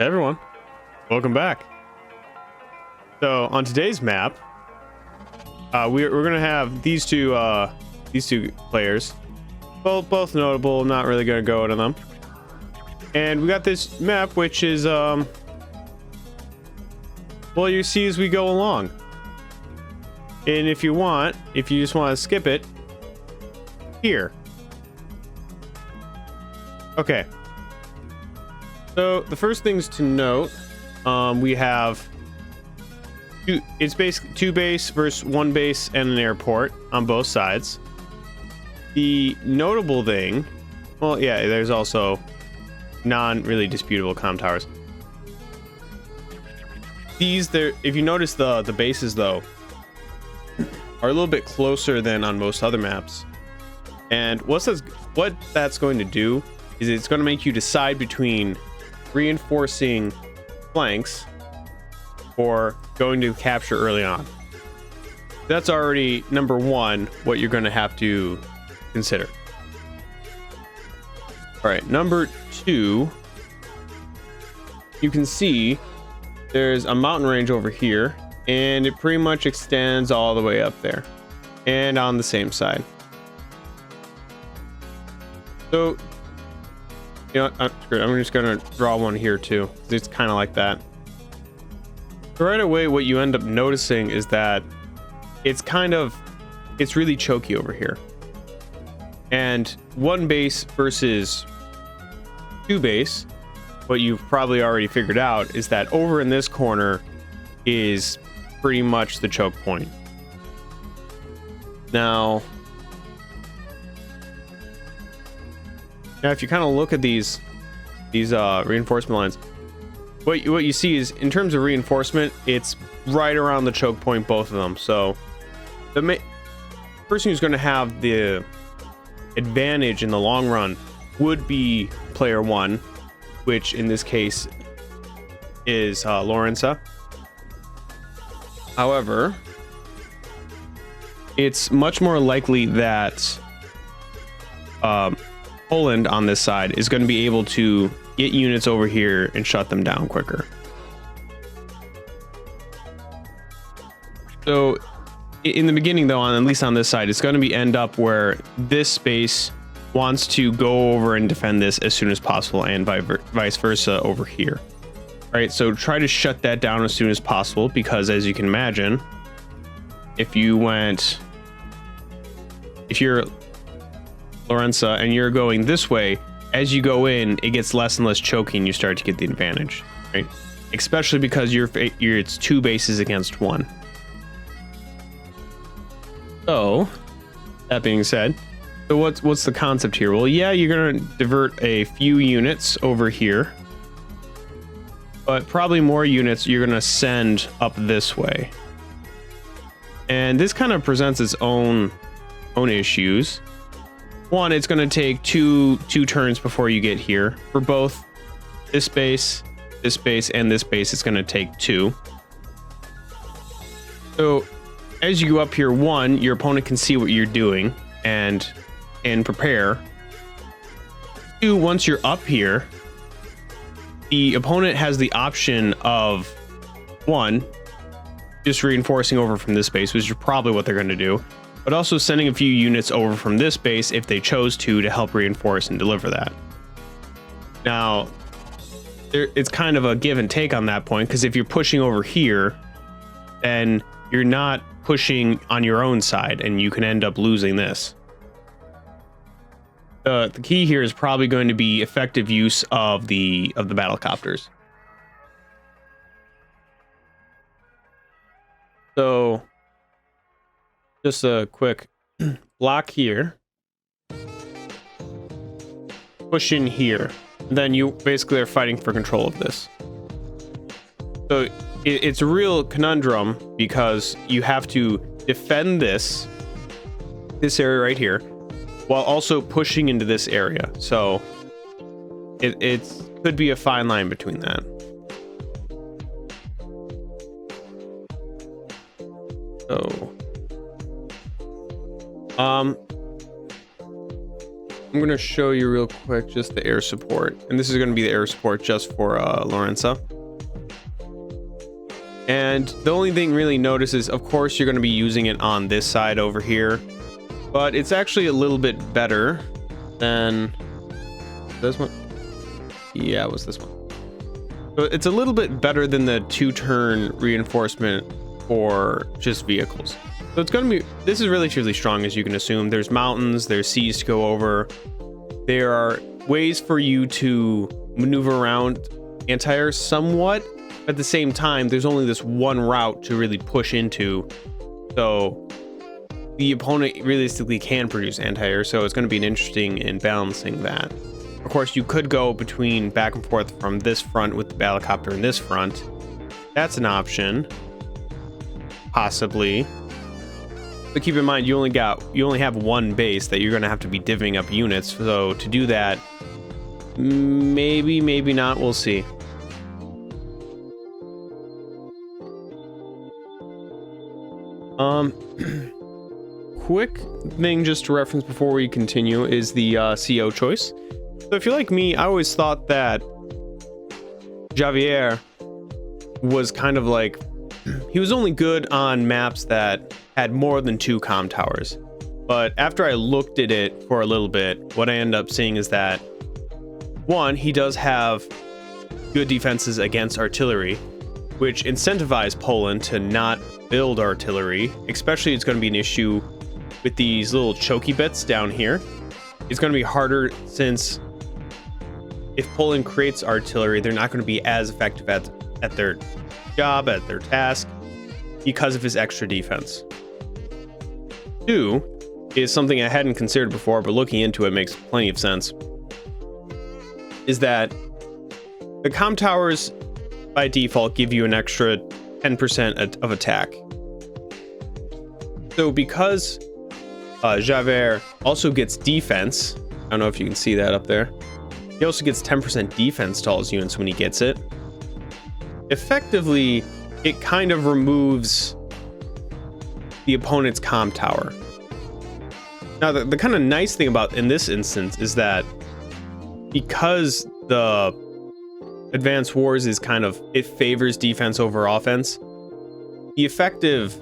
Hey everyone, welcome back. So on today's map, we're gonna have these two players, both notable. Not really gonna go into them. And we got this map, which is well, you see as we go along. And if you just want to skip it, here. Okay. So the first things to note, we have it's basically 2 base versus 1 base and an airport on both sides. The notable thing, well, yeah, there's also non-really disputable comm towers. If you notice, the bases though are a little bit closer than on most other maps. And what that's going to do is it's going to make you decide between reinforcing flanks or going to capture early on. That's already number 1 what you're going to have to consider. All right, number 2, you can see there's a mountain range over here, and it pretty much extends all the way up there and on the same side. So you know, I'm just gonna draw one here too. It's kind of like that. So right away, what you end up noticing is that it's really choky over here. And 1 base versus 2 base, what you've probably already figured out is that over in this corner is pretty much the choke point. Now if you kind of look at these reinforcement lines, what you see is, in terms of reinforcement, it's right around the choke point, both of them. So the person who's going to have the advantage in the long run would be player 1, which in this case is Lawrencea. However, it's much more likely that Po1and on this side is going to be able to get units over here and shut them down quicker. So in the beginning though, at least on this side, it's going to end up where this space wants to go over and defend this as soon as possible, and vice versa over here. All right, so try to shut that down as soon as possible, because as you can imagine, if you're Lawrencea and you're going this way, as you go in, it gets less and less choky and you start to get the advantage, right? Especially because it's 2 bases against 1. So that being said, so what's the concept here? Well, yeah, you're gonna divert a few units over here, but probably more units you're gonna send up this way. And this kind of presents its own issues. One, it's going to take two turns before you get here. For both this base, and this base, it's going to take 2. So as you go up here, 1, your opponent can see what you're doing and prepare. 2, once you're up here, the opponent has the option of 1, just reinforcing over from this base, which is probably what they're going to do, but also sending a few units over from this base if they chose to help reinforce and deliver that. Now, it's kind of a give and take on that point, because if you're pushing over here, then you're not pushing on your own side, and you can end up losing this. The key here is probably going to be effective use of the battlecopters. So just a quick block here, push in here, and then you basically are fighting for control of this. So it's a real conundrum, because you have to defend this area right here while also pushing into this area. So it could be a fine line between that. So I'm going to show you real quick just the air support. And this is going to be the air support just for Lawrencea. And the only thing really notice is, of course, you're going to be using it on this side over here. But it's actually a little bit better than this one. Yeah, it was this one. So it's a little bit better than the 2-turn reinforcement for just vehicles. So it's going to be, this is really strong, as you can assume. There's mountains, there's seas to go over. There are ways for you to maneuver around anti-air somewhat. At the same time, there's only this one route to really push into. So the opponent realistically can produce anti-air. So it's going to be an interesting in balancing that. Of course, you could go between back and forth from this front with the battlecopter and this front. That's an option. Possibly. But keep in mind, you only have one base that you're going to have to be divvying up units. So to do that, maybe not. We'll see. Quick thing just to reference before we continue is the CO choice. So if you're like me, I always thought that Javier was kind of like, he was only good on maps that had more than 2 comm towers. But after I looked at it for a little bit, what I ended up seeing is that, one, he does have good defenses against artillery, which incentivize Poland to not build artillery. Especially, it's going to be an issue with these little choky bits down here. It's going to be harder since if Poland creates artillery, they're not going to be as effective at their job, at their task, because of his extra defense. 2 is something I hadn't considered before, but looking into it makes plenty of sense, is that the comm towers by default give you an extra 10% of attack. So because Javier also gets defense, I don't know if you can see that up there, he also gets 10% defense to all his units when he gets it. Effectively, it kind of removes the opponent's comm tower. Now, the kind of nice thing about in this instance is that because the Advanced Wars is kind of, it favors defense over offense, the effective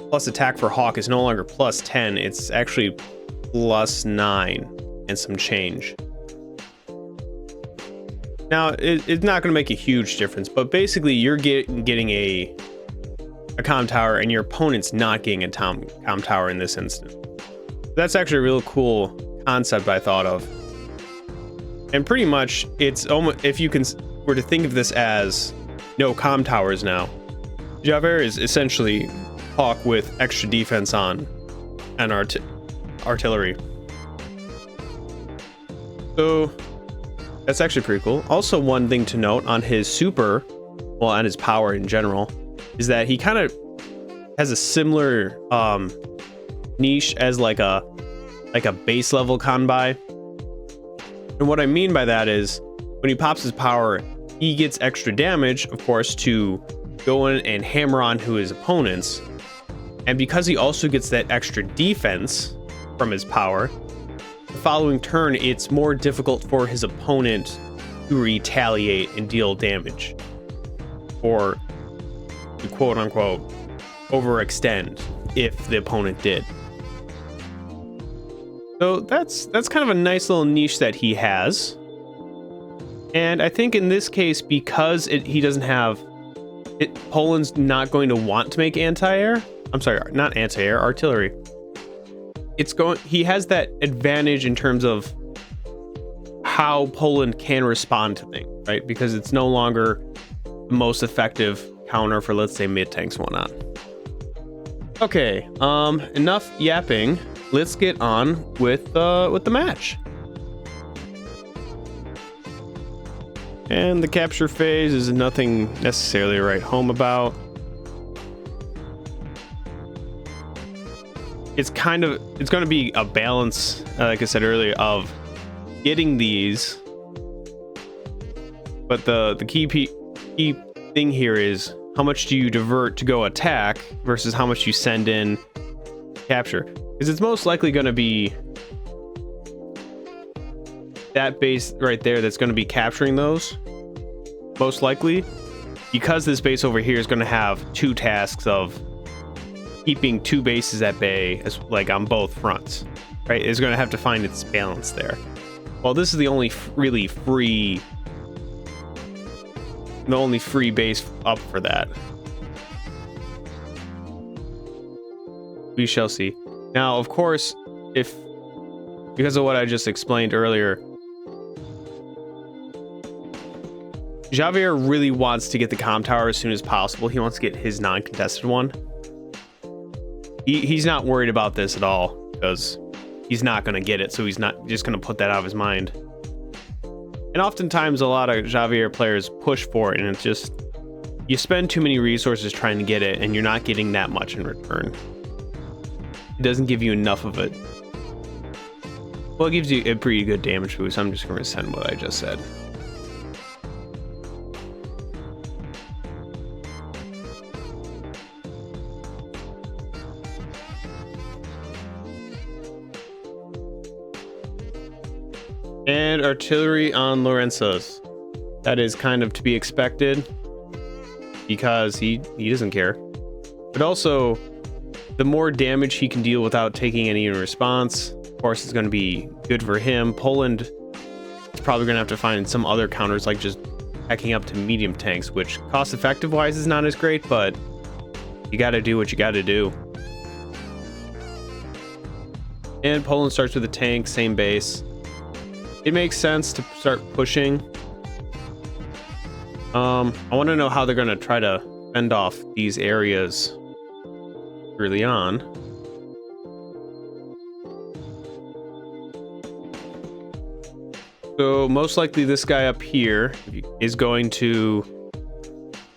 plus attack for Hawk is no longer plus 10, it's actually plus 9 and some change. Now, it's not going to make a huge difference, but basically you're getting a comm tower and your opponent's not getting a comm tower in this instance. That's actually a real cool concept I thought of. And pretty much it's almost, if you were to think of this as no comm towers now, Javier is essentially Hawk with extra defense on and artillery. So that's actually pretty cool. Also, one thing to note on his super, well, on his power in general, is that he kind of has a similar niche as like a base level convoy. And what I mean by that is when he pops his power, he gets extra damage, of course, to go in and hammer on to his opponents. And because he also gets that extra defense from his power, the following turn, it's more difficult for his opponent to retaliate and deal damage, or to quote unquote overextend if the opponent did. So that's kind of a nice little niche that he has. And I think in this case, because he doesn't have it, Poland's not going to want to make anti-air. I'm sorry, not anti-air, artillery. He has that advantage in terms of how Poland can respond to things, right? Because it's no longer the most effective counter for, let's say, mid-tanks and whatnot. Okay, enough yapping. Let's get on with the match. And the capture phase is nothing necessarily to write home about. It's going to be a balance, like I said earlier, of getting these. But the key thing here is how much do you divert to go attack versus how much you send in capture. Because it's most likely going to be that base right there that's going to be capturing those, most likely, because this base over here is going to have two tasks of keeping two bases at bay, as like on both fronts, right? It's going to have to find its balance there. Well, this is the only really free, base up for that. We shall see. Now, of course, because of what I just explained earlier, Javier really wants to get the comm tower as soon as possible. He wants to get his non-contested one. He's not worried about this at all because he's not going to get it, so he's not just going to put that out of his mind. And oftentimes, a lot of Javier players push for it, and it's just you spend too many resources trying to get it, and you're not getting that much in return. It doesn't give you enough of it. Well, it gives you a pretty good damage boost. I'm just going to send what I just said. And artillery on Lawrencea's. That is kind of to be expected because he doesn't care. But also, the more damage he can deal without taking any in response, of course, it's going to be good for him. Poland is probably going to have to find some other counters, like just hacking up to medium tanks, which cost-effective wise is not as great, but you got to do what you got to do. And Poland starts with a tank, same base. It makes sense to start pushing. I want to know how they're going to try to fend off these areas early on. So most likely this guy up here is going to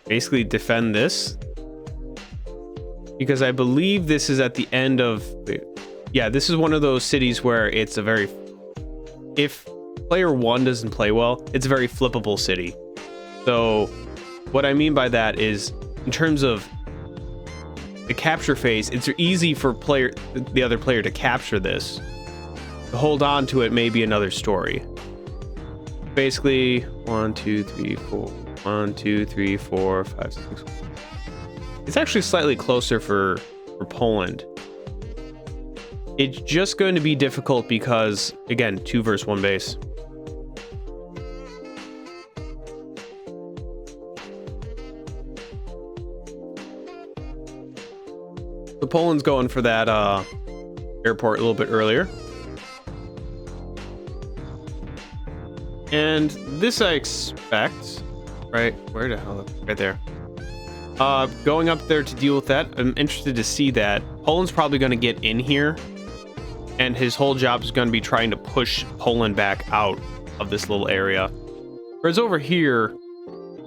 basically defend this, because I believe this is at the end of, yeah, this is one of those cities where it's a very, if player one doesn't play well, it's a very flippable city. So what I mean by that is, in terms of the capture phase, it's easy for the other player to capture this. To hold on to it may be another story. Basically, 1, 2, 3, 4. 1, 2, 3, 4, 5, 6. It's actually slightly closer for Poland. It's just going to be difficult because, again, 2 versus 1 base. So Poland's going for that airport a little bit earlier. And this I expect, right? Where the hell? Right there. Going up there to deal with that. I'm interested to see that. Poland's probably going to get in here, and his whole job is going to be trying to push Poland back out of this little area. Whereas over here,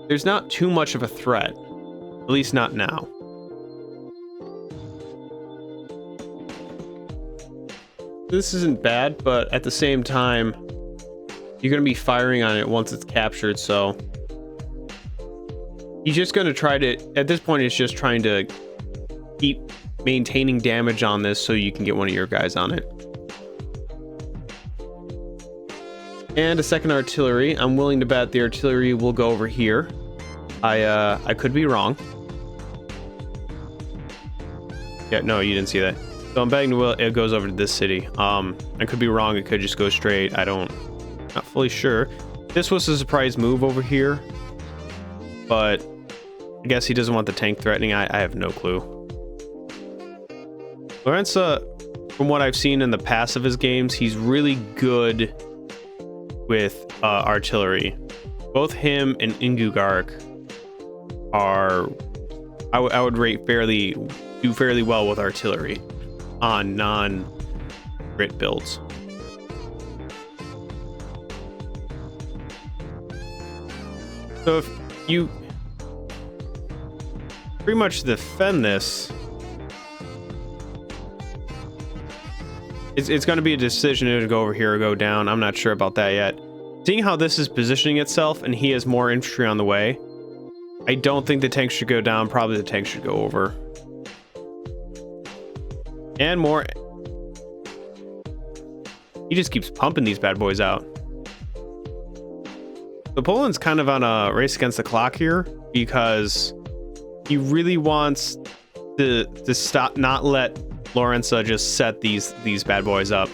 there's not too much of a threat, at least not now. This isn't bad, but at the same time, you're going to be firing on it once it's captured, so he's just going to try to, at this point, it's just trying to keep maintaining damage on this so you can get one of your guys on it. And a second artillery. I'm willing to bet the artillery will go over here. I could be wrong. Yeah, no, you didn't see that. So I'm betting it goes over to this city. I could be wrong. It could just go straight. Not fully sure. This was a surprise move over here, but I guess he doesn't want the tank threatening. I have no clue. Lawrencea, from what I've seen in the past of his games, he's really good with artillery. Both him and Ingugark are, I would rate do fairly well with artillery on non-crit builds. So if you pretty much defend this, it's going to be a decision to go over here or go down. I'm not sure about that yet. Seeing how this is positioning itself and he has more infantry on the way, I don't think the tank should go down. Probably the tank should go over. And more. He just keeps pumping these bad boys out. So Poland's kind of on a race against the clock here because he really wants to stop, not let Lawrencea just set these bad boys up.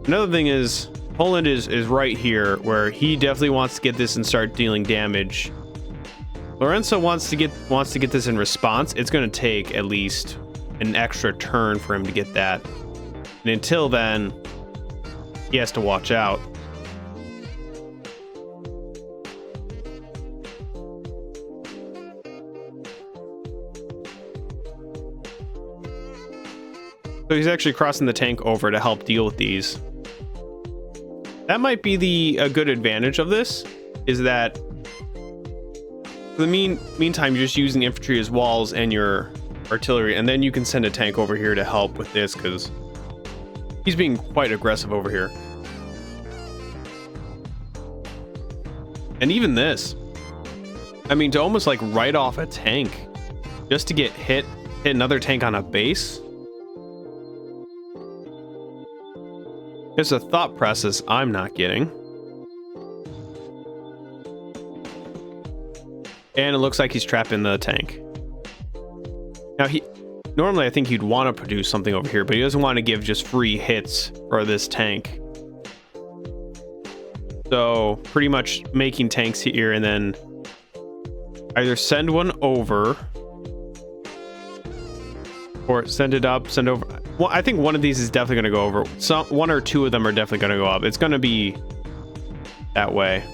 Another thing is Poland is right here where he definitely wants to get this and start dealing damage. Lawrencea wants to get this in response. It's going to take at least an extra turn for him to get that. And until then, he has to watch out. So he's actually crossing the tank over to help deal with these. That might be a good advantage of this, is that for the meantime, you're just using infantry as walls and your artillery, and then you can send a tank over here to help with this, because he's being quite aggressive over here. And even this, I mean, to almost like write off a tank just to get hit another tank on a base. There's a thought process I'm not getting. And it looks like he's trapping the tank. Now, normally I think he'd want to produce something over here, but he doesn't want to give just free hits for this tank. So pretty much making tanks here and then either send one over or send it up, send over. Well, I think one of these is definitely going to go over. One or two of them are definitely going to go up. It's going to be that way.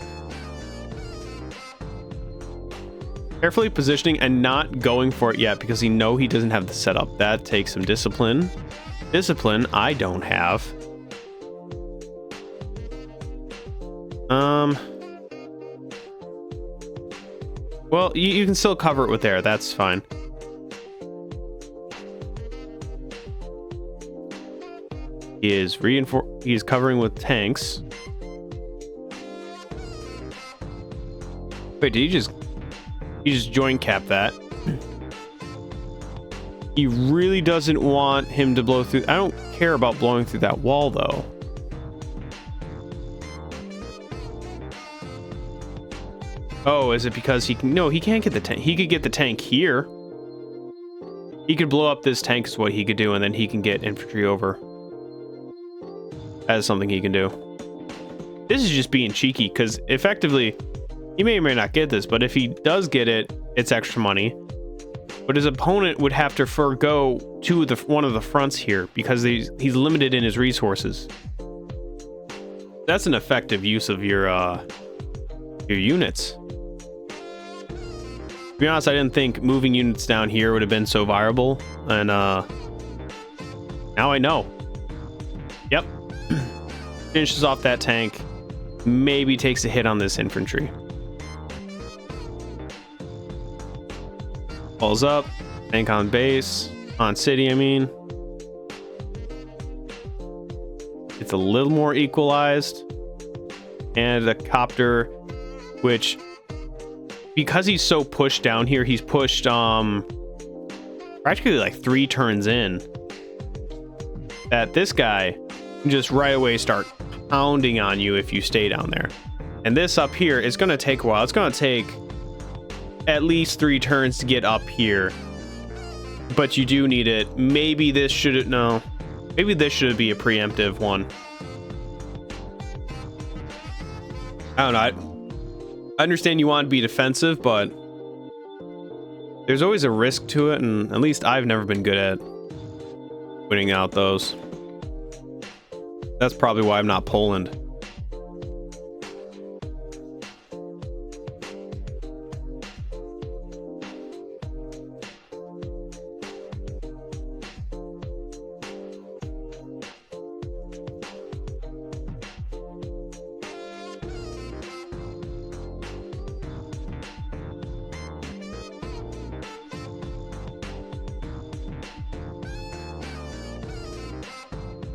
Carefully positioning and not going for it yet because he doesn't have the setup. That takes some discipline. Discipline I don't have. Well, you can still cover it with air. That's fine. He is covering with tanks. Wait, did he just joint cap that? He really doesn't want him to blow through. I don't care about blowing through that wall though. Oh, is it because he can? No, he can't get the tank. He could get the tank here. He could blow up this tank is what he could do, and then he can get infantry over. That is something he can do. This is just being cheeky, because effectively, he may or may not get this, but if he does get it, it's extra money. But his opponent would have to forgo one of the fronts here, because he's limited in his resources. That's an effective use of your units. To be honest, I didn't think moving units down here would have been so viable, and now I know. Yep. Finishes off that tank, maybe takes a hit on this infantry. Falls up, tank on base, on city, I mean. It's a little more equalized. And a copter, which, because he's so pushed down here, he's pushed practically like 3 turns in. That this guy can just right away start pounding on you if you stay down there. And this up here is going to take a while. It's going to take at least 3 turns to get up here. But you do need it. Maybe this should... No. Maybe this should be a preemptive one. I don't know. I understand you want to be defensive, but there's always a risk to it, and at least I've never been good at winning out those. That's probably why I'm not Poland.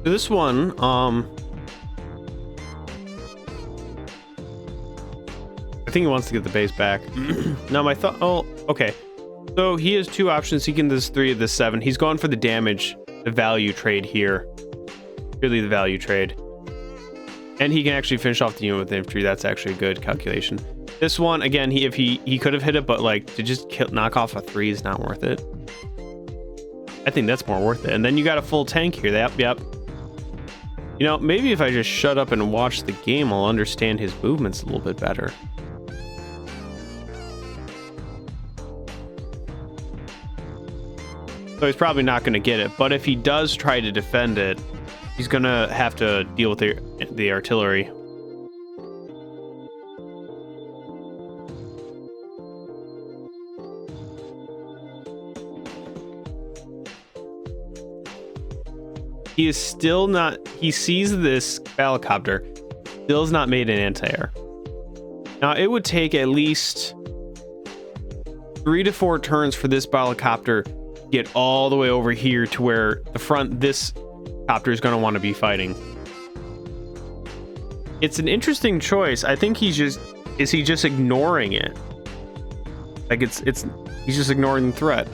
This one, I think he wants to get the base back. No, my thought. Oh, okay. So he has 2 options. He can this 3 of this 7. He's going for the damage, the value trade here. Really, the value trade. And he can actually finish off the unit with infantry. That's actually a good calculation. This one, again, if he could have hit it, but like to just knock off a 3 is not worth it. I think that's more worth it. And then you got a full tank here. Yep. You know, maybe if I just shut up and watch the game, I'll understand his movements a little bit better. So he's probably not going to get it. But if he does try to defend it, he's going to have to deal with the artillery. He is still not... He sees this helicopter. Still has not made an anti-air. Now, it would take at least 3 to 4 turns for this helicopter to get all the way over here to where the front... This copter is going to want to be fighting. It's an interesting choice. I think he's just... Is he just ignoring it? Like, he's just ignoring the threat.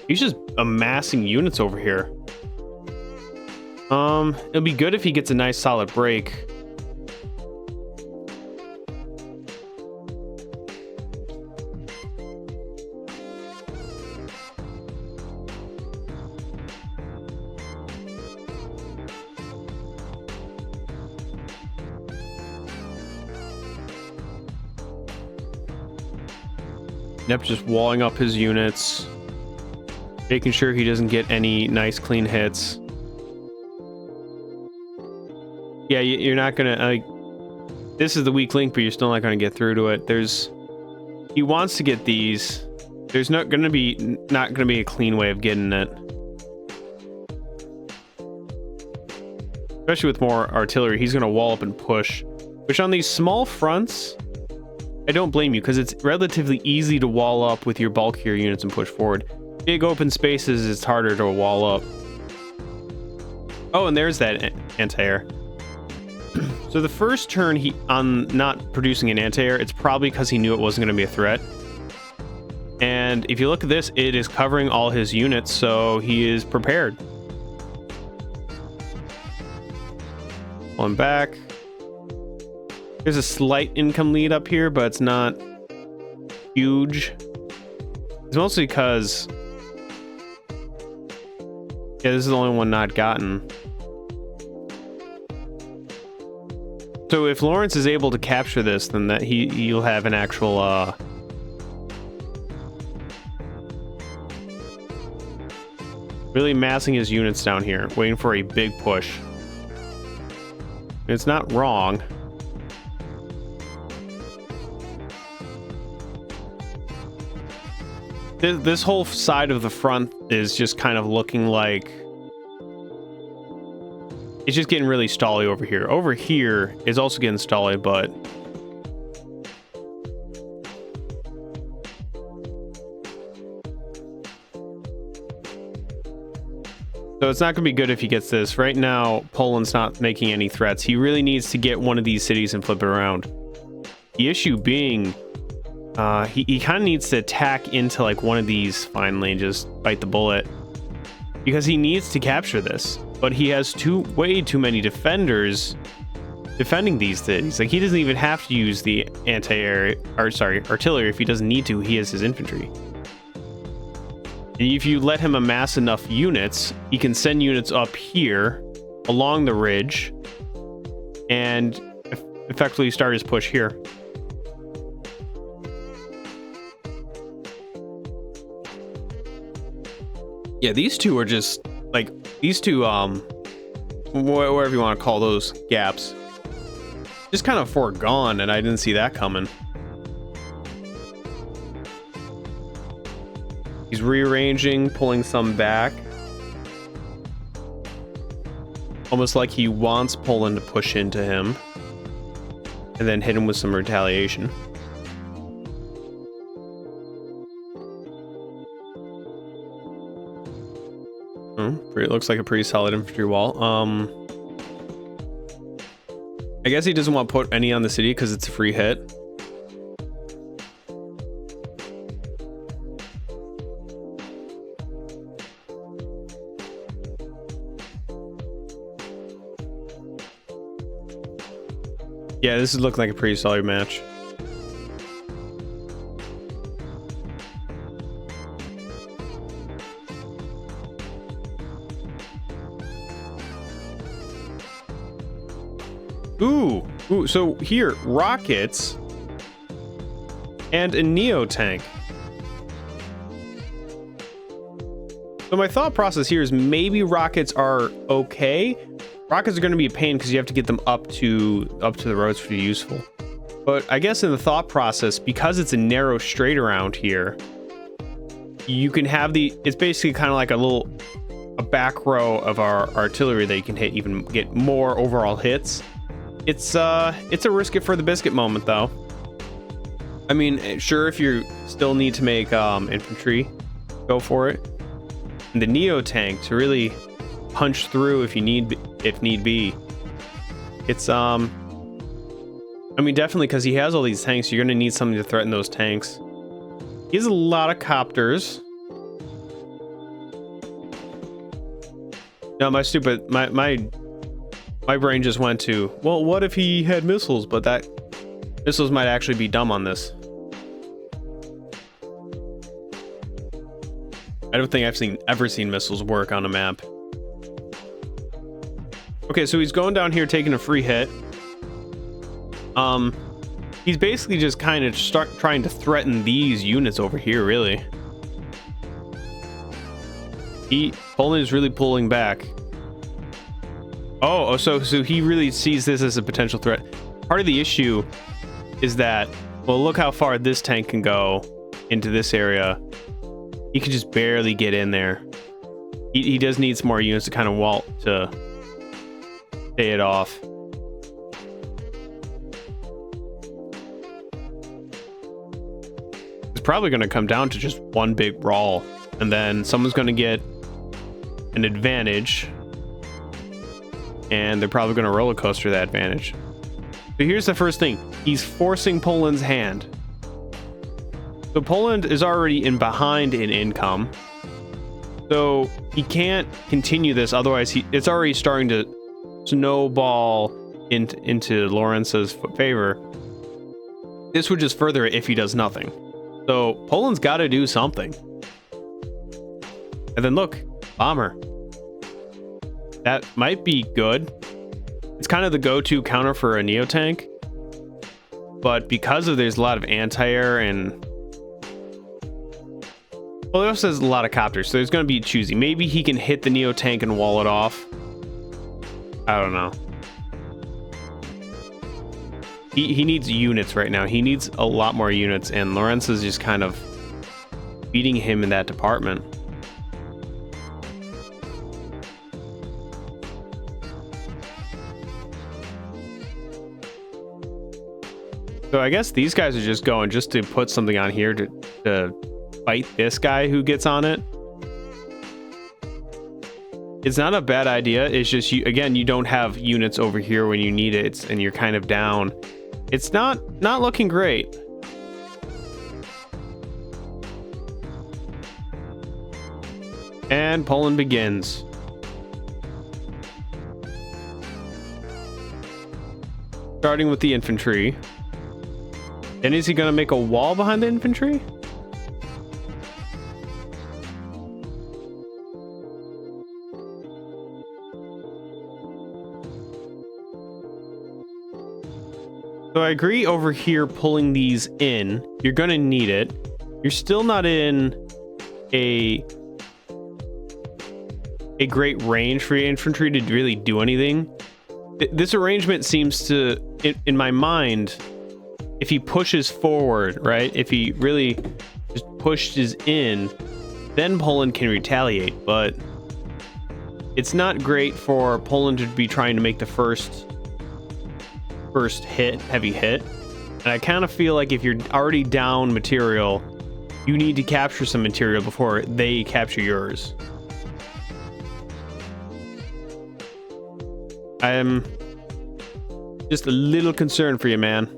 He's just amassing units over here. It'll be good if he gets a nice solid break. Yep, just walling up his units. Making sure he doesn't get any nice clean hits. Yeah, you're not gonna like. This is the weak link, but you're still not gonna get through to it. He wants to get these. There's not gonna be a clean way of getting it. Especially with more artillery, he's gonna wall up and push. Which on these small fronts, I don't blame you, because it's relatively easy to wall up with your bulkier units and push forward. Big open spaces, it's harder to wall up. Oh, and there's that anti-air. So the first turn on not producing an anti-air, it's probably because he knew it wasn't going to be a threat. And if you look at this, it is covering all his units, so he is prepared. Pulling back. There's a slight income lead up here, but it's not huge. It's mostly because... Yeah, this is the only one not gotten. So if Lawrence is able to capture this, then that he'll have an actual really massing his units down here, waiting for a big push. It's not wrong. This whole side of the front is just kind of looking like it's just getting really stally over here. Over here is also getting stally, but so it's not going to be good if he gets this. Right now, Poland's not making any threats. He really needs to get one of these cities and flip it around. The issue being... he kind of needs to attack into like one of these finally and just bite the bullet, because he needs to capture this, but he has way too many defenders defending these cities. Like, he doesn't even have to use the artillery if he doesn't need to. He has his infantry, and if you let him amass enough units, he can send units up here along the ridge and effectively start his push here. Yeah, these two are just like whatever you want to call those gaps, just kind of foregone, and I didn't see that coming. He's rearranging, pulling some back, almost like he wants Poland to push into him and then hit him with some retaliation. It looks like a pretty solid infantry wall. I guess he doesn't want to put any on the city because it's a free hit. Yeah, this is looking like a pretty solid match. Ooh, so here, rockets and a Neo tank. So my thought process here is maybe rockets are okay. Rockets are going to be a pain because you have to get them up to the roads to be useful. But I guess in the thought process, because it's a narrow straight around here, you can have it's basically kind of like a back row of our artillery that you can hit, even get more overall hits. It's a risk it for the biscuit moment though. I mean, sure, if you still need to make infantry, go for it. And the Neo tank to really punch through if need be. It's I mean, definitely, because he has all these tanks, you're gonna need something to threaten those tanks. He has a lot of copters. No, my brain just went to, well, what if he had missiles? But that missiles might actually be dumb on this. I don't think I've ever seen missiles work on a map. Okay, so he's going down here taking a free hit. He's basically just kind of trying to threaten these units over here, really. Poland is really pulling back. Oh, so he really sees this as a potential threat. Part of the issue is that, well, look how far this tank can go into this area. He can just barely get in there. He does need some more units to kind of to stay it off. It's probably going to come down to just one big brawl, and then someone's going to get an advantage, and they're probably going to roller coaster that advantage. So here's the first thing. He's forcing Poland's hand. So Poland is already behind in income. So he can't continue this, otherwise it's already starting to snowball into Lawrence's favor. This would just further it if he does nothing. So Poland's got to do something. And then look, bomber. That might be good. It's kind of the go-to counter for a Neo tank. But because there's a lot of anti-air and... well, it also has a lot of copters, so there's going to be choosy. Maybe he can hit the Neo tank and wall it off. I don't know. He needs units right now. He needs a lot more units, and Lawrence's just kind of beating him in that department. So I guess these guys are just going just to put something on here to fight this guy who gets on it. It's not a bad idea. It's just you don't have units over here when you need it, and you're kind of down. It's not looking great. And Poland begins. Starting with the infantry. Then is he going to make a wall behind the infantry? So I agree over here pulling these in. You're going to need it. You're still not in a great range for your infantry to really do anything. This arrangement seems to, in my mind, if he pushes forward, right? If he really just pushes in, then Poland can retaliate. But it's not great for Poland to be trying to make the first heavy hit. And I kind of feel like if you're already down material, you need to capture some material before they capture yours. Just a little concern for you, man.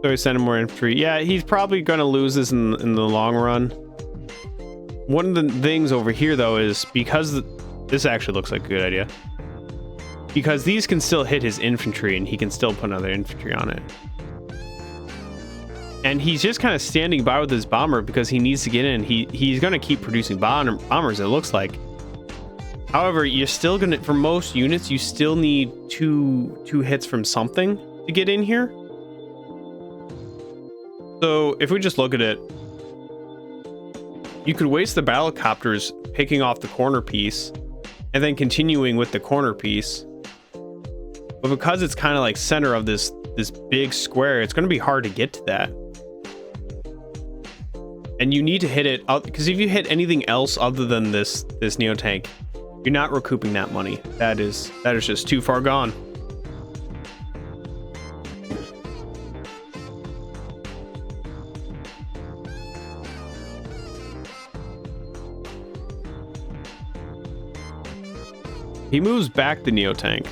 So he's sending more infantry. Yeah, he's probably going to lose this in the long run. One of the things over here, though, is because this actually looks like a good idea. Because these can still hit his infantry, and he can still put another infantry on it. And he's just kind of standing by with his bomber because he needs to get in. He's going to keep producing bombers, it looks like. However, you're still going to, for most units, you still need two hits from something to get in here. So if we just look at it, you could waste the battlecopters picking off the corner piece and then continuing with the corner piece. But because it's kind of like center of this big square, it's going to be hard to get to that. And you need to hit it out, because if you hit anything else other than this Neo tank, you're not recouping that money. That is just too far gone. He moves back the Neo tank.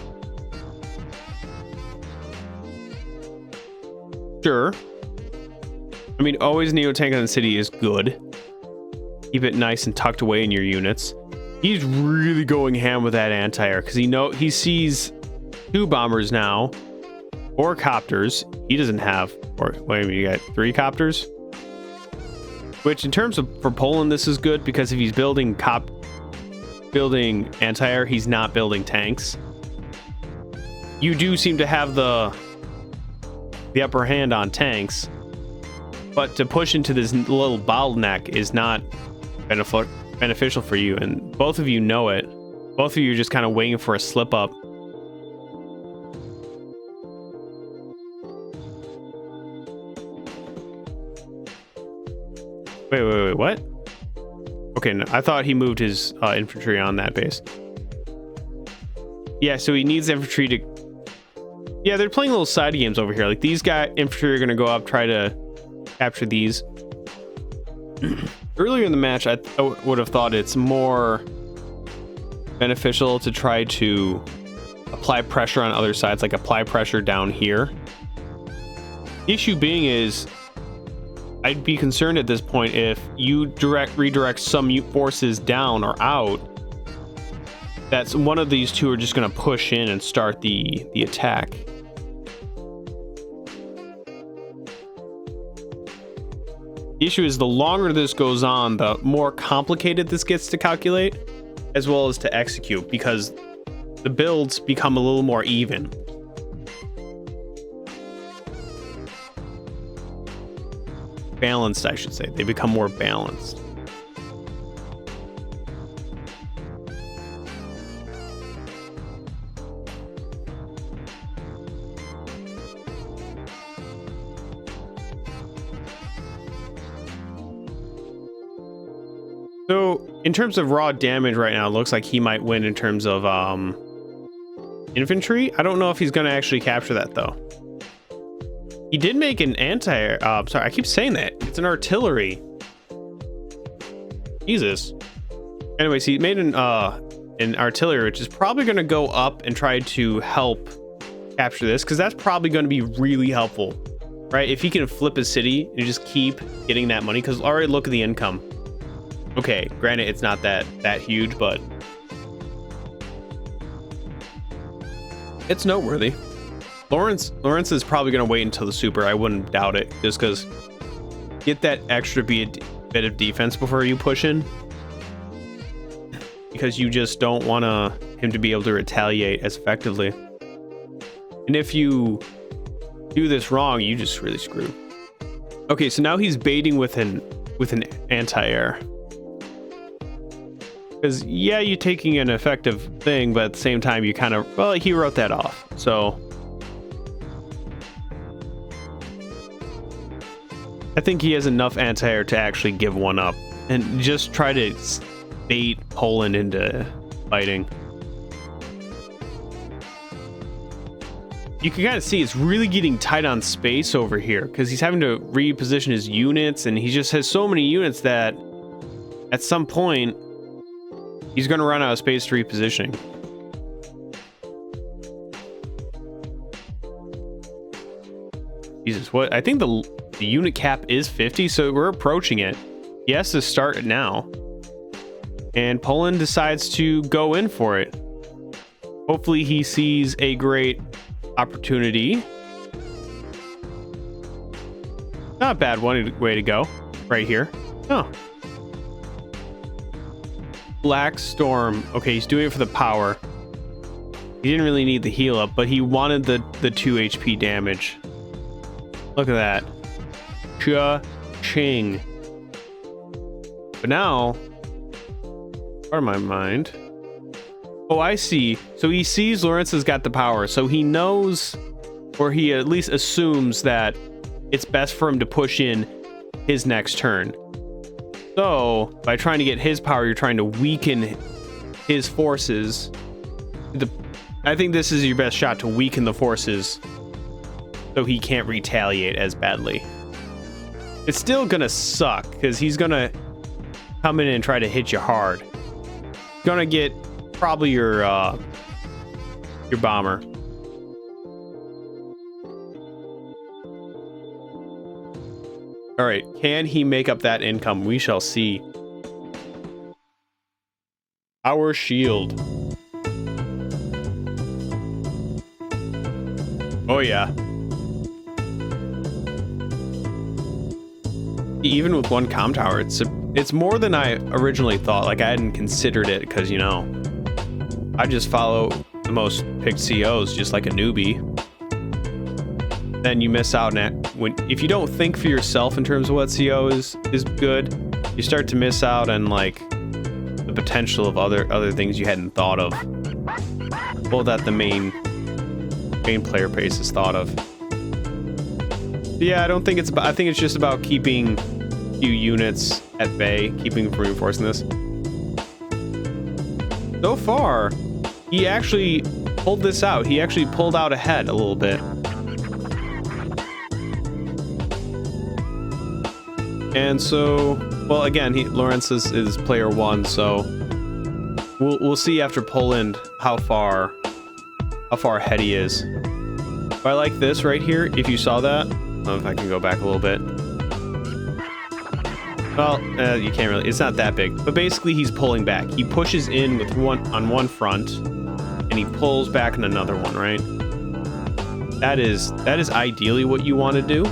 Sure. I mean, always Neo tank on the city is good. Keep it nice and tucked away in your units. He's really going ham with that anti-air because he sees 2 bombers now, 4 copters. He doesn't have, or wait a minute, you got 3 copters. Which, in terms of for Poland, this is good because if he's building anti-air, he's not building tanks. You do seem to have the upper hand on tanks, but to push into this little bottleneck is not beneficial for you, and both of you know it. Both of you are just kind of waiting for a slip up. Wait, what? Okay, no, I thought he moved his infantry on that base. Yeah, so he needs infantry to... Yeah, they're playing little side games over here. Like, these infantry are going to go up, try to capture these. Earlier in the match, I would have thought it's more beneficial to try to apply pressure on other sides, like apply pressure down here. The issue being is, I'd be concerned at this point if you redirect some forces down or out, that's one of these two are just going to push in and start the attack. The issue is the longer this goes on, the more complicated this gets to calculate as well as to execute, because the builds become a little more even. Balanced, I should say. They become more balanced. So, in terms of raw damage right now, it looks like he might win in terms of infantry. I don't know if he's going to actually capture that, though. He did make an anti-air. Sorry, I keep saying that. It's an artillery. Jesus. Anyways, he made an artillery, which is probably going to go up and try to help capture this, because that's probably going to be really helpful, right? If he can flip his city and just keep getting that money, because already look at the income. Okay, granted, it's not that huge, but it's noteworthy. Lawrence is probably going to wait until the super. I wouldn't doubt it, just because get that extra bit of defense before you push in, because you just don't want him to be able to retaliate as effectively. And if you do this wrong, you just really screw. Okay, so now he's baiting with an anti-air. Because, yeah, you're taking an effective thing, but at the same time, you kind of... Well, he wrote that off, so... I think he has enough anti-air to actually give one up. And just try to bait Poland into fighting. You can kind of see it's really getting tight on space over here, because he's having to reposition his units, and he just has so many units that... at some point, he's going to run out of space to repositioning. Jesus, what? I think the unit cap is 50, so we're approaching it. He has to start it now. And Poland decides to go in for it. Hopefully he sees a great opportunity. Not a bad way to go. Right here. Oh. Black Storm. Okay, he's doing it for the power. He didn't really need the heal up, but he wanted the 2 HP damage. Look at that. Cha-ching. But now, part of my mind. Oh, I see. So he sees Lawrence's got the power, so he knows, or he at least assumes that it's best for him to push in his next turn. So by trying to get his power, you're trying to weaken his forces. I think this is your best shot to weaken the forces so he can't retaliate as badly. It's still gonna suck because he's gonna come in and try to hit you hard. Gonna get probably your bomber. All right, can he make up that income? We shall see. Our shield. Oh yeah. Even with one comm tower, it's more than I originally thought. Like, I hadn't considered it because, you know, I just follow the most picked COs just like a newbie. Then you miss out on it. If you don't think for yourself in terms of what CO is good, you start to miss out on like the potential of other things you hadn't thought of. Well, that the main player base has thought of. Yeah, I don't think it's about. I think it's just about keeping few units at bay, keeping from reinforcing this. So far, he actually pulled this out. He actually pulled out ahead a little bit. And so, well, again, Lawrence is player 1, so we'll see after Poland how far ahead he is. But I like this right here. If you saw that, I don't know if I can go back a little bit. Well, you can't really. It's not that big. But basically, he's pulling back. He pushes in with on one front, and he pulls back on another one. Right. That is ideally what you want to do.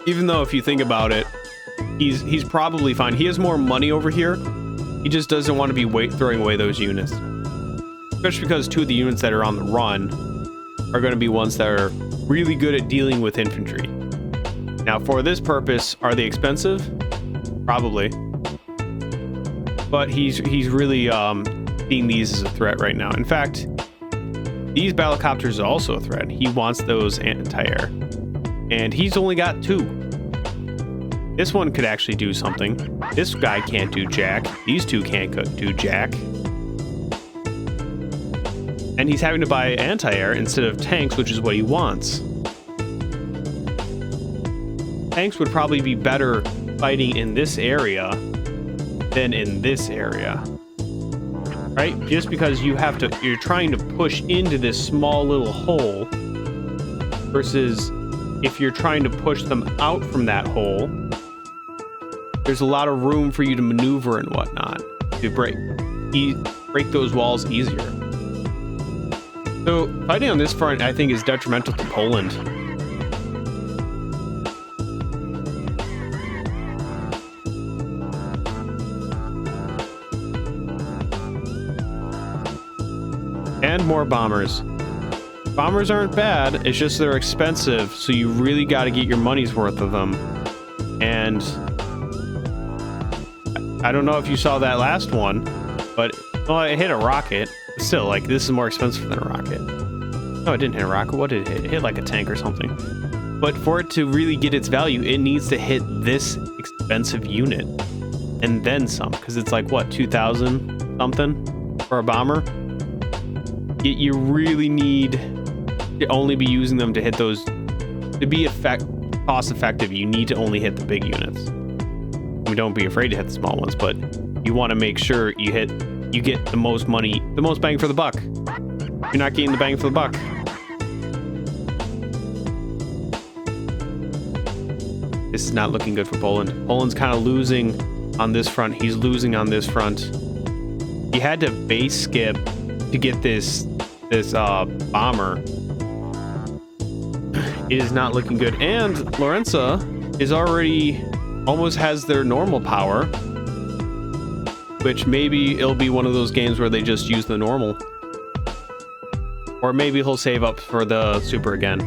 Even though, if you think about it, he's probably fine. He has more money over here. He just doesn't want to be throwing away those units. Especially because 2 of the units that are on the run are going to be ones that are really good at dealing with infantry. Now, for this purpose, are they expensive? Probably. But he's really seeing these as a threat right now. In fact, these battlecopters are also a threat. He wants those anti-air. And he's only got 2. This one could actually do something. This guy can't do jack. These 2 can't do jack. And he's having to buy anti-air instead of tanks, which is what he wants. Tanks would probably be better fighting in this area than in this area. Right? Just because you're trying to push into this small little hole versus if you're trying to push them out from that hole, there's a lot of room for you to maneuver and whatnot to break those walls easier. So fighting on this front, I think, is detrimental to Poland. And more bombers. Bombers aren't bad, it's just they're expensive, so you really got to get your money's worth of them. And I don't know if you saw that last one, but well, it hit a rocket. Still, like, this is more expensive than a rocket. No, it didn't hit a rocket. What did it hit? It hit like a tank or something. But for it to really get its value, it needs to hit this expensive unit and then some, because it's like, what, 2,000 something for a bomber? you really need to only be using them to hit those. To be cost effective, you need to only hit the big units. I mean, don't be afraid to hit the small ones, but you want to make sure you get the most money, the most bang for the buck. You're not getting the bang for the buck. This is not looking good for Poland. Poland's kind of losing on this front. He's losing on this front. He had to base skip to get this bomber. It is not looking good. And Lawrencea is already almost has their normal power, which maybe it'll be one of those games where they just use the normal. Or maybe he'll save up for the super again.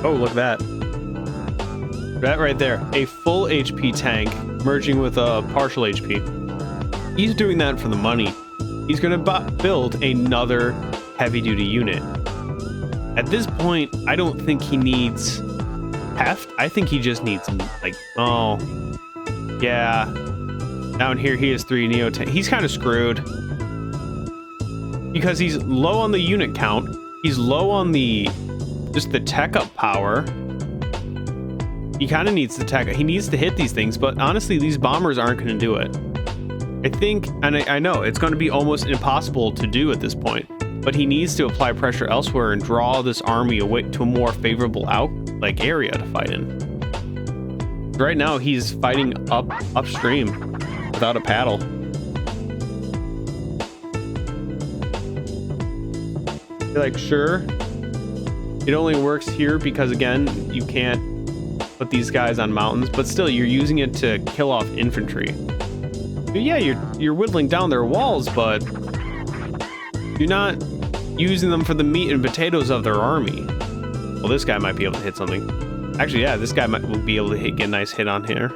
Oh, look at that. That right there. A full HP tank merging with a partial HP. He's doing that for the money. He's going to build another heavy-duty unit. At this point, I don't think he needs heft. I think he just needs, like, oh, yeah. Down here, he has 3 Neo tanks. He's kind of screwed. Because he's low on the unit count. He's low on just the tech up power. He kind of needs the tech. He needs to hit these things, but honestly, these bombers aren't going to do it. I think, and I know, it's going to be almost impossible to do at this point, but he needs to apply pressure elsewhere and draw this army away to a more favorable area to fight in. Right now, he's fighting upstream without a paddle. You're like, sure, it only works here because, again, you can't put these guys on mountains, but still, you're using it to kill off infantry. Yeah, you're whittling down their walls, but you're not using them for the meat and potatoes of their army. Well, this guy might be able to hit something. Actually, yeah, this guy will be able to get a nice hit on here.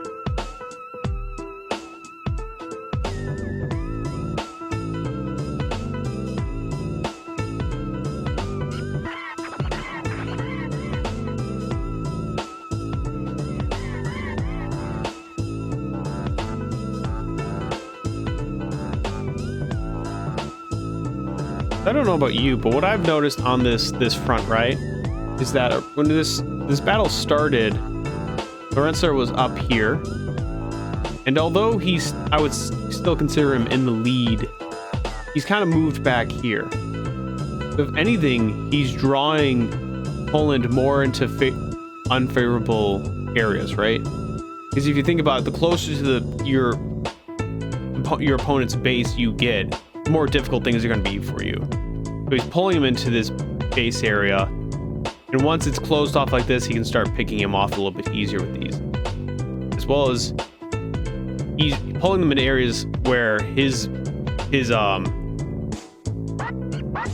I don't know about you, but what I've noticed on this front, right, is that when this battle started, Lawrencea was up here, and although I would still consider him in the lead, he's kind of moved back here. If anything, he's drawing Poland more into unfavorable areas, right? Because if you think about it, the closer to your opponent's base you get, the more difficult things are going to be for you. So he's pulling him into this base area, and once it's closed off like this, he can start picking him off a little bit easier with these. As well as he's pulling them into areas where his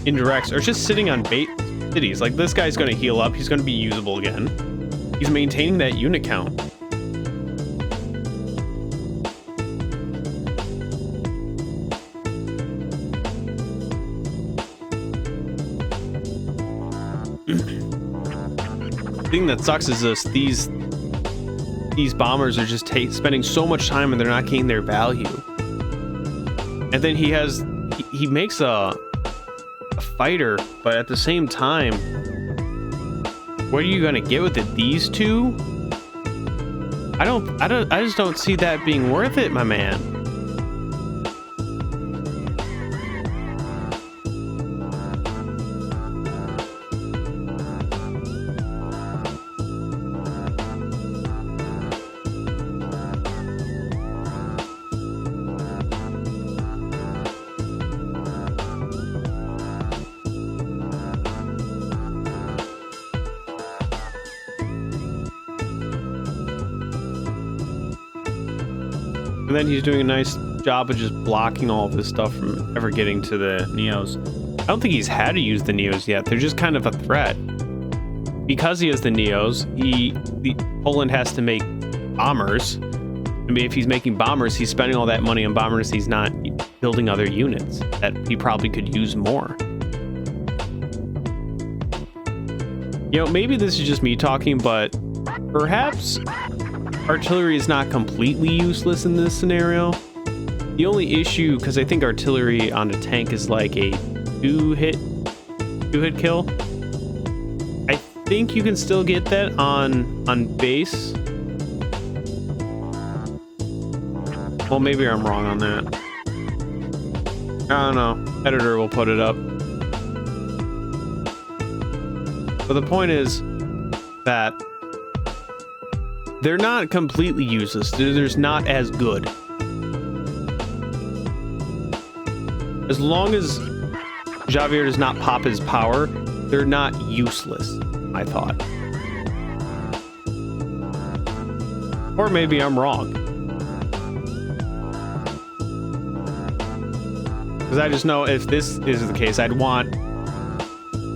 indirects are just sitting on bait cities. Like, this guy's going to heal up. He's going to be usable again. He's maintaining that unit count. The thing that sucks is these bombers are just spending so much time and they're not getting their value. And then he makes a fighter, but at the same time, what are you gonna get with it? These two? I just don't see that being worth it, my man. And then he's doing a nice job of just blocking all of this stuff from ever getting to the Neos. I don't think he's had to use the Neos yet. They're just kind of a threat. Because he has the Neos, Poland has to make bombers. I mean, if he's making bombers, he's spending all that money on bombers. He's not building other units that he probably could use more. You know, maybe this is just me talking, but perhaps artillery is not completely useless in this scenario. The only issue, because I think artillery on a tank is like a two-hit kill. I think you can still get that on base. Well, maybe I'm wrong on that. I don't know. Editor will put it up. But the point is that they're not completely useless. They're not as good. As long as Javier does not pop his power, they're not useless, I thought. Or maybe I'm wrong. Because I just know if this is the case, I'd want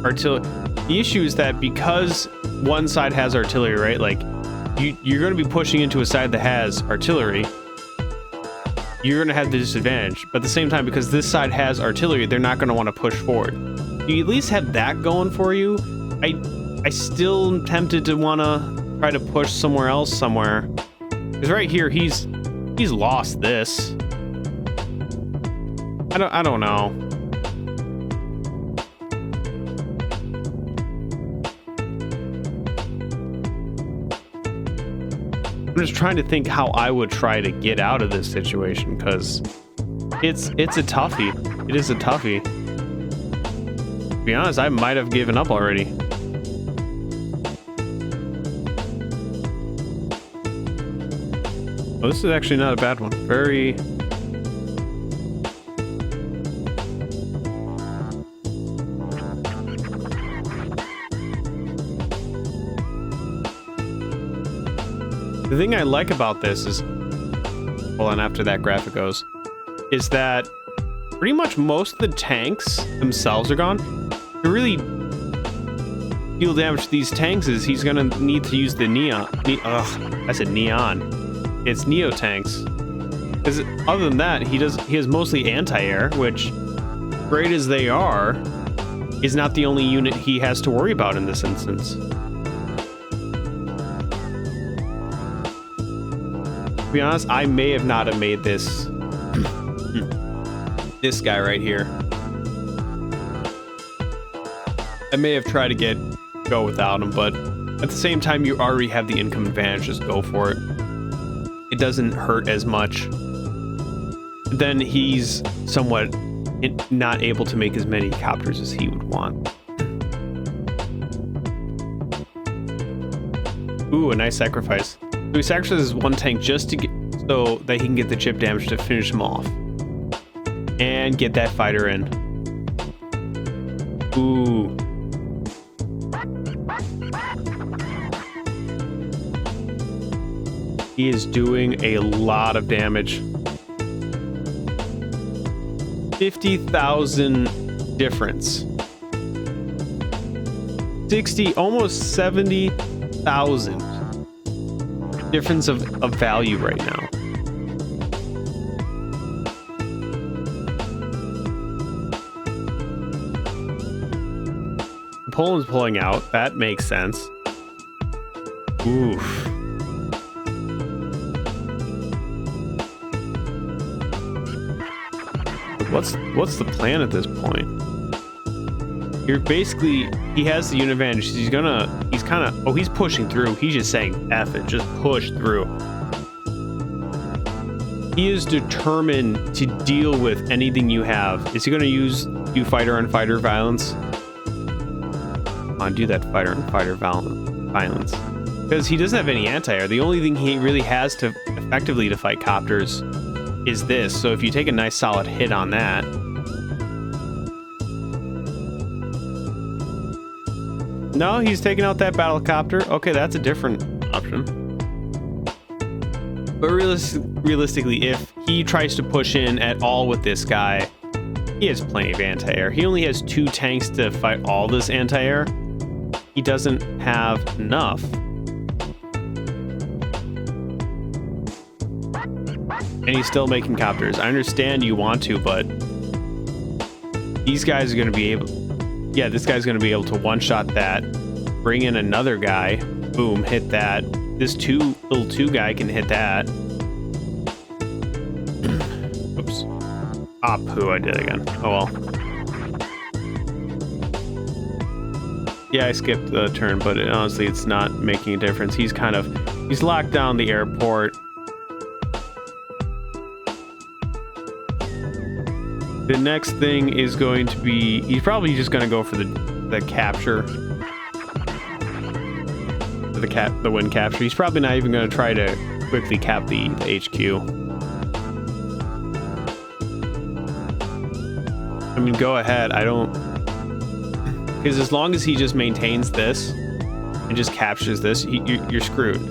artillery. The issue is that because one side has artillery, right? Like, you're going to be pushing into a side that has artillery. You're going to have the disadvantage. But at the same time, because this side has artillery, they're not going to want to push forward. You at least have that going for you. I still am tempted to want to try to push somewhere else somewhere. Because right here, he's lost this. I don't know. I'm just trying to think how I would try to get out of this situation, because it's a toughie. It is a toughie. To be honest, I might have given up already. Oh, this is actually not a bad one. Very... The thing I like about this is, hold on, after that graphic goes, is that pretty much most of the tanks themselves are gone. To really deal damage to these tanks is he's gonna need to use the neon. I said neon. It's neo tanks. Because other than that, he has mostly anti-air, which, great as they are, is not the only unit he has to worry about in this instance. To be honest, I may have not have made this this guy right here. I may have tried to go without him, but at the same time, you already have the income advantage. Just go for it. It doesn't hurt as much. Then he's somewhat not able to make as many copters as he would want. Ooh, a nice sacrifice. So he sacrifices one tank just to get, so that he can get the chip damage to finish him off. And get that fighter in. Ooh. He is doing a lot of damage. 50,000 difference. 60, almost 70,000. Difference of value right now. Poland's pulling out. That makes sense. Oof. What's the plan at this point? You're basically, he has the unit advantage. He's kind of, oh, he's pushing through. He's just saying, F it, just push through. He is determined to deal with anything you have. Is he going to do fighter on fighter violence? Come on, do that fighter on fighter violence. Because he doesn't have any anti-air. The only thing he really has to effectively to fight copters is this. So if you take a nice solid hit on that, no, he's taking out that battlecopter. Okay, that's a different option. But realistically, if he tries to push in at all with this guy, he has plenty of anti-air. He only has 2 tanks to fight all this anti-air. He doesn't have enough. And he's still making copters. I understand you want to, but these guys are going to be able... Yeah, this guy's going to be able to one-shot that. bring in another guy. Boom, hit that. This little two guy can hit that. Oops. Ah, poo, I did it again. Oh well. Yeah, I skipped the turn, but honestly, it's not making a difference. He's locked down the airport. The next thing is going to be, he's probably just going to go for the capture. The win capture. He's probably not even going to try to quickly cap the HQ. I mean, go ahead. I don't... Because as long as he just maintains this and just captures this, you're screwed.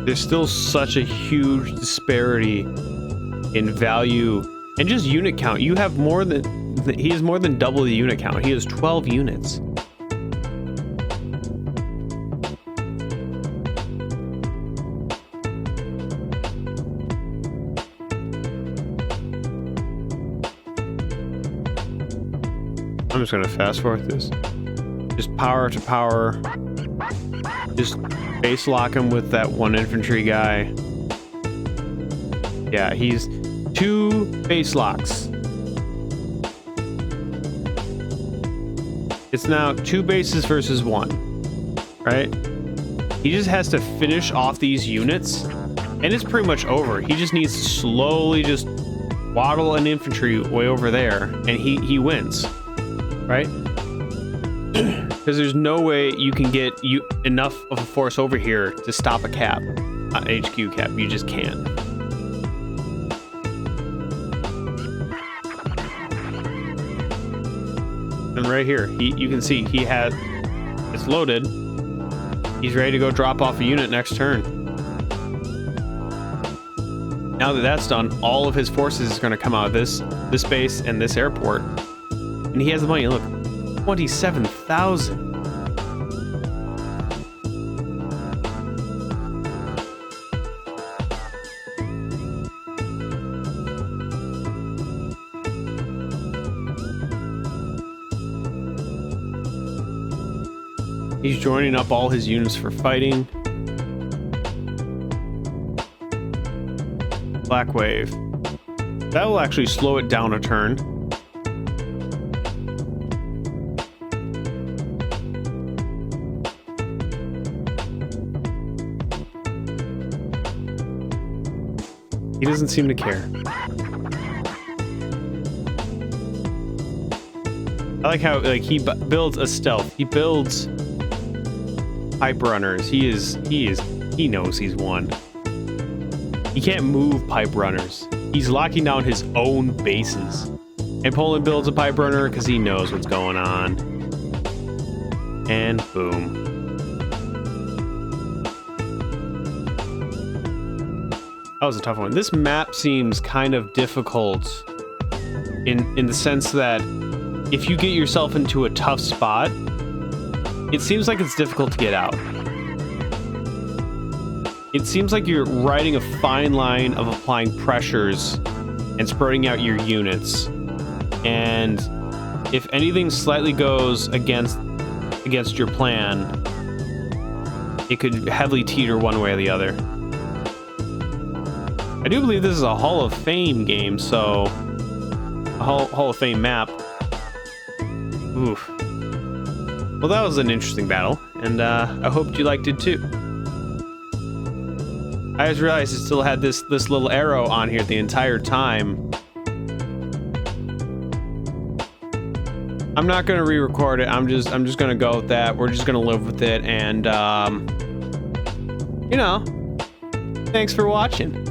There's still such a huge disparity in value and just unit count. You have more than... He has more than double the unit count. He has 12 units. I'm just gonna fast forward this. Just power to power. Just base lock him with that one infantry guy. Yeah, he's 2 base locks. It's now 2 bases versus 1, right? He just has to finish off these units, and it's pretty much over. He just needs to slowly just waddle an infantry way over there, and he wins. Right? Because there's no way you can get enough of a force over here to stop a cap, HQ cap. You just can't. And right here, you can see it's loaded. He's ready to go drop off a unit next turn. Now that that's done, all of his forces is going to come out of this base and this airport. And he has the money. Look, 27,000. He's joining up all his units for fighting. Black Wave. That will actually slow it down a turn. He doesn't seem to care. I like how he builds a stealth. He builds pipe runners. He knows he's won. He can't move pipe runners. He's locking down his own bases. And Poland builds a pipe runner because he knows what's going on. And boom. That was a tough one. This map seems kind of difficult in the sense that if you get yourself into a tough spot, it seems like it's difficult to get out. It seems like you're riding a fine line of applying pressures and spreading out your units. And if anything slightly goes against your plan, it could heavily teeter one way or the other. I do believe this is a Hall of Fame game, so a Hall of Fame map. Oof. Well, that was an interesting battle, and I hoped you liked it too. I just realized it still had this little arrow on here the entire time. I'm not gonna re-record it. I'm just gonna go with that. We're just gonna live with it, and you know, thanks for watching.